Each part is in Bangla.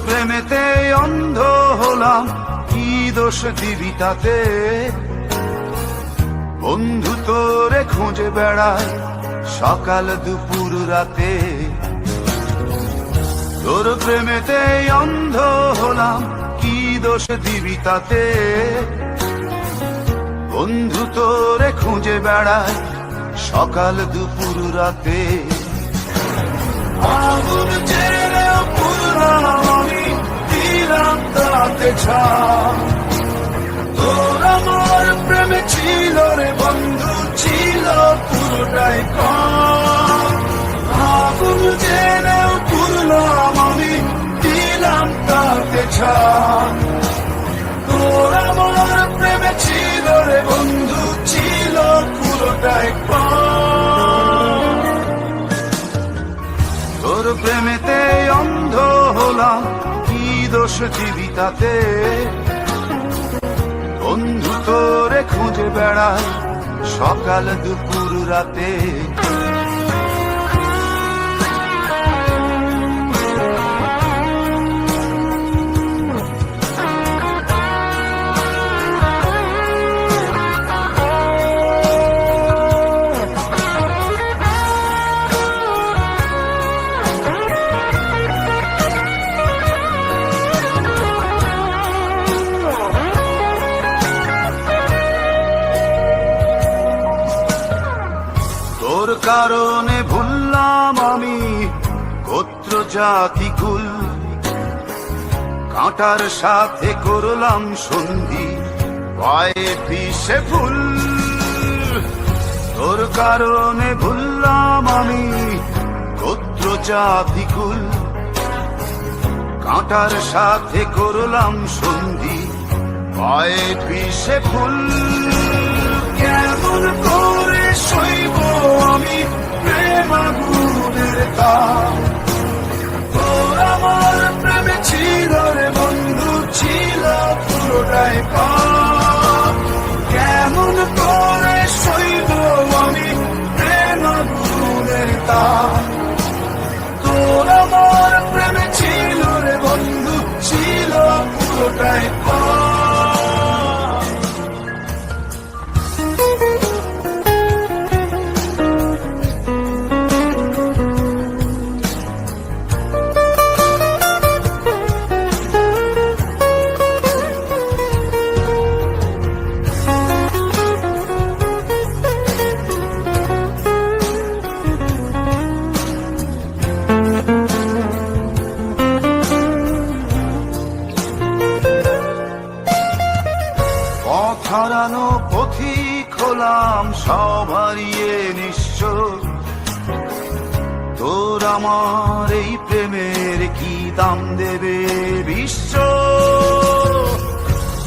প্রেমেতে অন্ধ হলাম, কি দোষ দিবি তাতে? বন্ধু তোরে খুঁজে বেড়ায় সকাল দুপুর রাতে। তোর প্রেমেতে অন্ধ হলাম, কি দোষ দিবি তাতে? বন্ধু তোরে খুঁজে বেড়ায় সকাল দুপুর রাতে। আগুন জেলেও পুরলাম আমি, দিলাম তাতে ছাপ। তোর আমার প্রেমে ছিল রে বন্ধু, ছিল পুরোটাই কম। আগুন জেলেও পুরলাম আমি, দিলাম তাতে ছাপ। তোর আমার প্রেমে ছিল রে বন্ধু, ছিল পুরোটাই কম। তোর প্রেমেতে অন্ধ হলাম, কি দোষ দিবি তাতে? বন্ধু তোরে খুঁজে বেড়ায় সকাল দুপুর রাতে। তোর কারণে ভুললাম আমি গোত্র জাতি কুল, কাঁটার সাথে করলাম সন্ধি, পায়ে পিষে ফুল। তোর কারণে ভুললাম আমি গোত্র জাতি কুল, কাঁটার সাথে করলাম সন্ধি, পায়ে পিষে ফুল। কেমন করে সইব আমি প্রেম আগুনের তাপ? তোর আমার প্রেমে ছিল রে বন্ধু, ছিল পুরোটাই পাপ। কেমন করে সইব আমি প্রেম আগুনের তাপ? তোর আমার প্রেমে ছিল রে বন্ধু, ছিল পুরোটাই পাপ। হারানো পথিক হলাম সব হারিয়ে নিঃস্ব। তোর আমার এই প্রেমের কি দাম দেবে বিশ্ব?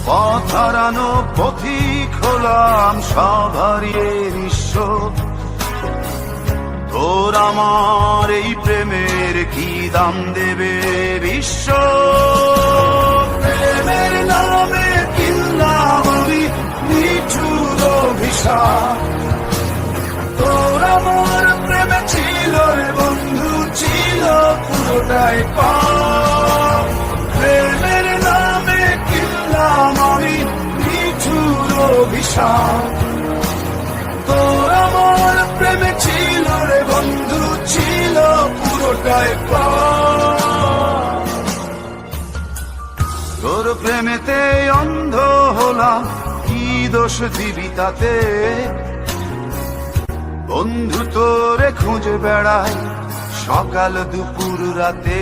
পথ হারানো পথিক হলাম সব হারিয়ে নিঃস্ব। তোর আমার এই প্রেমের কি দাম দেবে বিশ্ব? প্রেমের নামে কিনলাম আমি নিঠুর অভিশাপ। তোর আমার প্রেমে ছিল রে বন্ধু, ছিল পুরোটাই পাপ। প্রেমের নামে কিনলাম আমি নিঠুর অভিশাপ। তোর আমার প্রেমে ছিল রে বন্ধু, ছিল পুরোটাই পাপ। তোর প্রেমেতে অন্ধ হলাম, কি দোষ দিবি তাতে? বন্ধু তোরে খুঁজে বেড়ায় সকাল দুপুর রাতে।